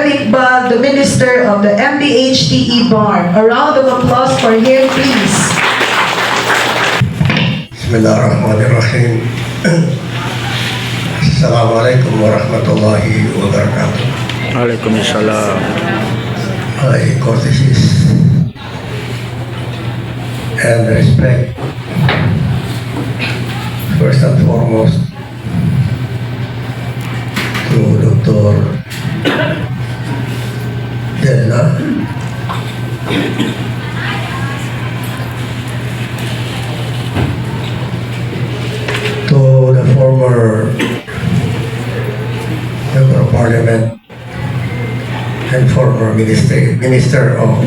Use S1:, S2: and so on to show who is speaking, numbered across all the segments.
S1: Iqbal, the minister of the MBHTE barn. A round of applause for him, please.
S2: Bismillahirrahmanirrahim. Assalamualaikum warahmatullahi wabarakatuh.
S3: Waalaikumsalam.
S2: My courtesies and respect, first and foremost, to Dr. Delna, to the former Member of Parliament and former Minister of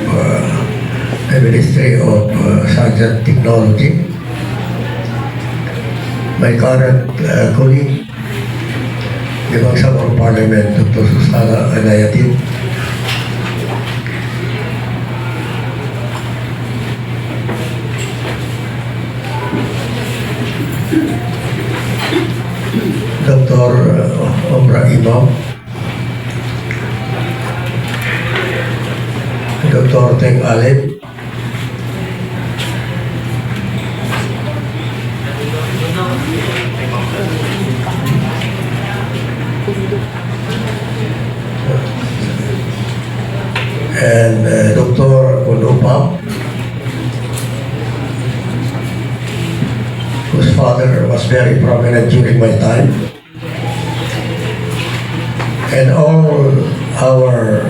S2: the Ministry of Science and Technology, my current colleague, the Member of Parliament, Dr. Susana Anayatin, Dr. Omra Imam, Dr. Teng Alim, and Dr. Kondopam, whose father was very prominent during my time, and all our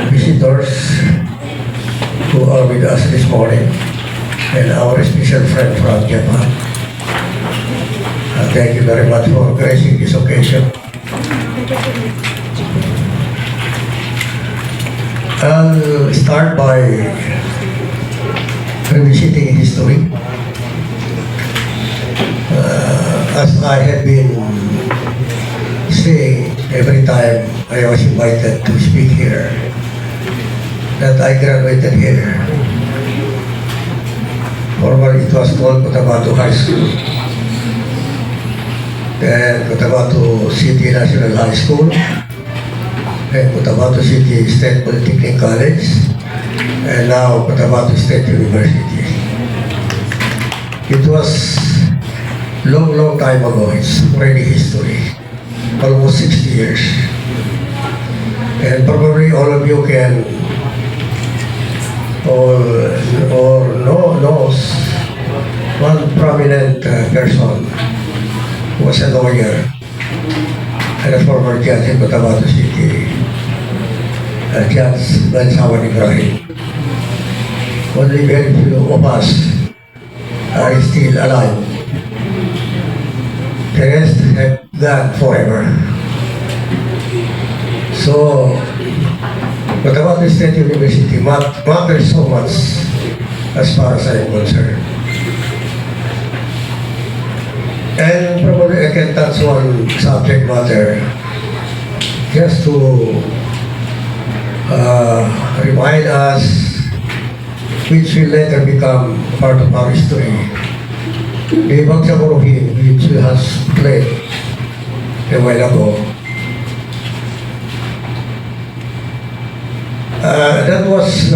S2: visitors who are with us this morning, and our special friend from Japan. Thank you very much for gracing this occasion. I'll start by revisiting history. As I have been saying every time I was invited to speak here, that I graduated here. Formerly it was called Cotabato High School, then Cotabato City National High School, and Cotabato City State Polytechnic College, and now Cotabato State University. It was long time ago. It's already history, almost 60 years. And probably all of you can knows one prominent person who was a lawyer and a former judge in Cotabato City, Judge Bansawan Ibrahim. Only very few of us are still alive. The rest have gone forever. So, Cotabato State University matters so much as far as I am concerned. And probably I can touch one subject matter just to remind us, which will later become part of our history. The Bangsamorohin, which has played a while ago. That was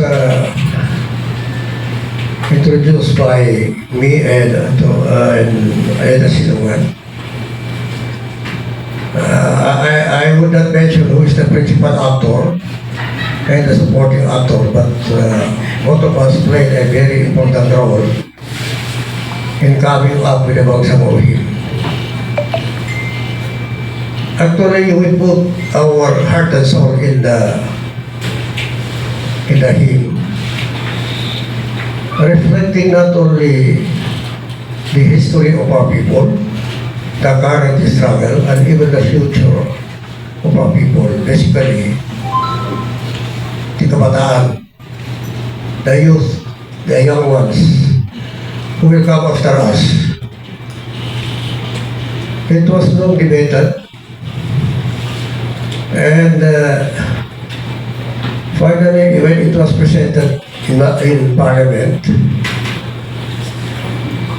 S2: introduced by me and Eda Sinuan. I would not mention who is the principal actor and the supporting actor, but both of us played a very important role in coming up with the Bangsamorohin. Actually, we put our heart and soul in the hymn, reflecting not only the history of our people, the current struggle, and even the future of our people, basically the kabataan, the youth, the young ones who will come after us. It was long debated, and finally, when it was presented in Parliament,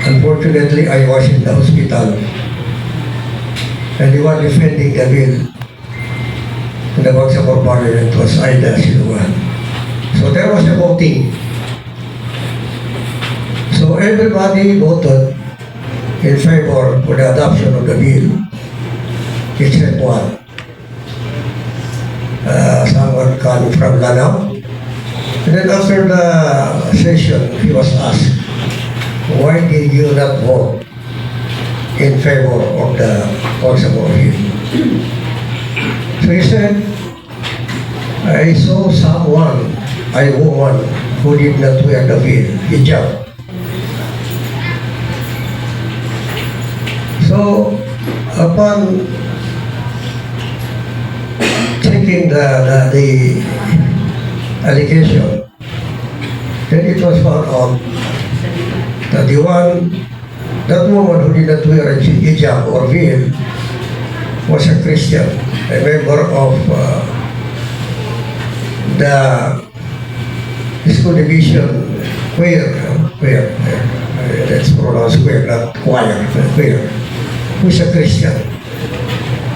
S2: unfortunately, I was in the hospital, and the one defending the bill in the Bangsamoro Parliament was Aida Siluan. So there was a voting. So everybody voted in favor for the adoption of the bill, except one. Someone coming from Lanao. And then after the session, he was asked, why did you not vote in favor of the Bangsamoro bill? So he said, I saw someone, a woman, who did not wear the veil, hijab. So, upon checking the allegation, then it was found out that that woman who did not wear a hijab or veil was a Christian, a member of the school division choir, that's pronounced choir, not choir, but choir, who's a Christian.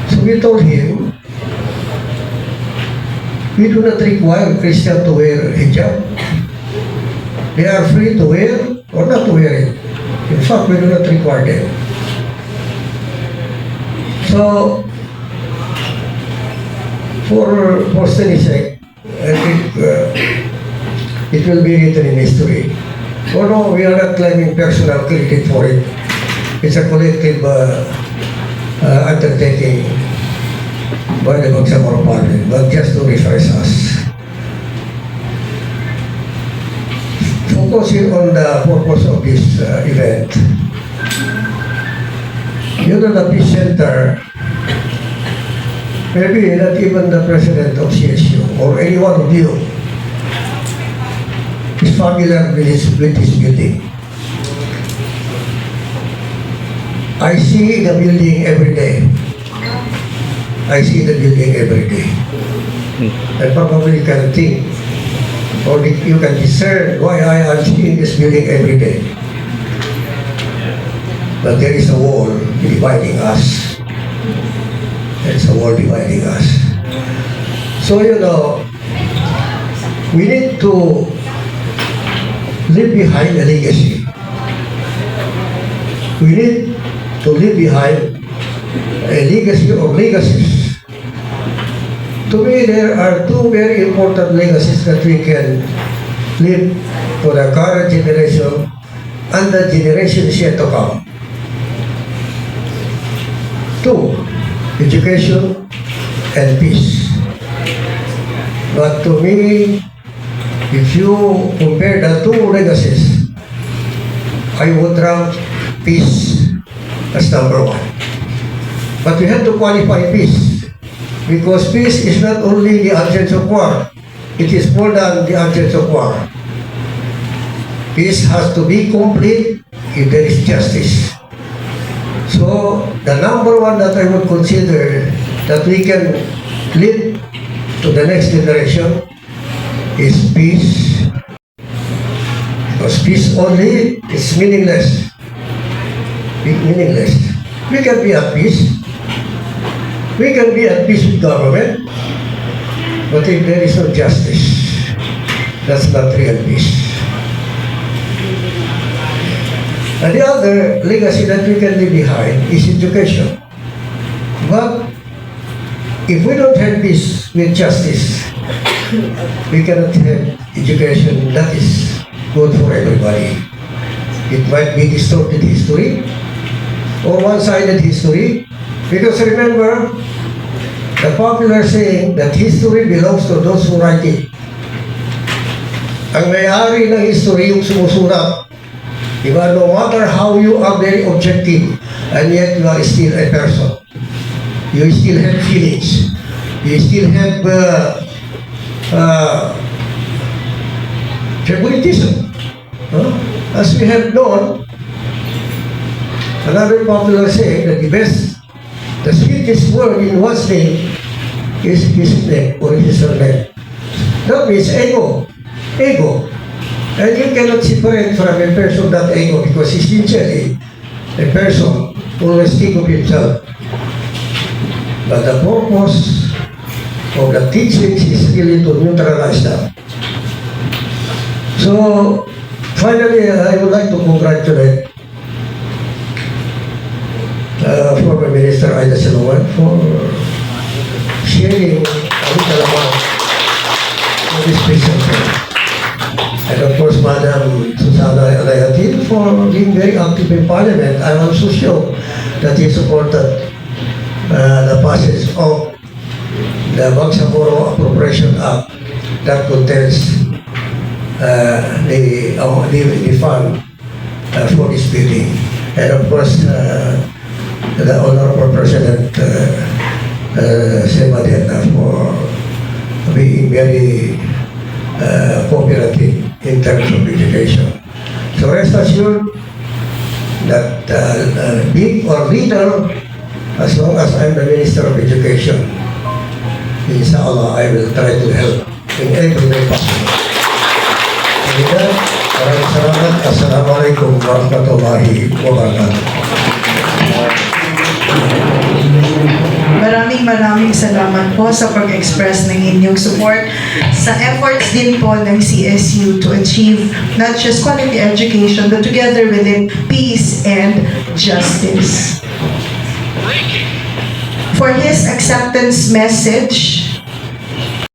S2: So we told him, we do not require Christian to wear hijab. They are free to wear or not to wear it. In fact, we do not require them. So, for study's sake, I think it will be written in history. Oh no, we are not claiming personal credit for it. It's a collective undertaking by the Bangsamoro Parliament, but just to refresh us. Focusing on the purpose of this event, you know, the peace center, maybe not even the president of CSU or any one of you is familiar with this building. I see the building every day. I see the building every day. And probably you can think, or you can discern why I am seeing this building every day. But there is a wall dividing us. There is a wall dividing us. So, you know, we need to leave behind a legacy. We need to leave behind a legacy of legacies. To me, there are two very important legacies that we can leave for the current generation and the generations yet to come. Two, education and peace. But to me, if you compare the two legacies, I would rank peace as number one. But we have to qualify peace, because peace is not only the absence of war, it is more than the absence of war. Peace has to be complete if there is justice. So, the number one that I would consider that we can lead to the next generation is peace. Because peace only is meaningless. Meaningless. We can be at peace. We can be at peace with government. But if there is no justice, that's not real peace. And the other legacy that we can leave behind is education. But if we don't have peace with justice, we cannot have education that is good for everybody. It might be distorted history or one-sided history, because remember the popular saying that history belongs to those who write it. Ang may-ari ng history yung sumusulat. Diba? No matter how you are very objective, and yet you are still a person. You still have feelings. You still have favoritism. As we have known, another popular saying that the sweetest word in one's name is his name or his name. That means ego. Ego. And you cannot separate from a person that ego, because essentially a person always think of himself. But the purpose of the teachings is really to neutralize that. So, finally, I would like to congratulate former Minister Aida Siluan for sharing a little amount of this presentation. And of course, Madam Susana Alayatin for being very active in Parliament. I'm also sure that he supported the passage of the Bangsamoro Appropriation Act that contains the fund for this building. And of course, the Honorable President Semadena for being very cooperative in terms of education. So rest assured that big or little, as long as I'm the Minister of Education, inshallah, I will try to help in every way possible. And with that, maraming salamat. Assalamualaikum warahmatullahi wabarakatuh.
S1: Maraming salamat po sa pag-express ng inyong support sa efforts din po ng CSU to achieve not just quality education but together with it, peace and justice. For his acceptance message,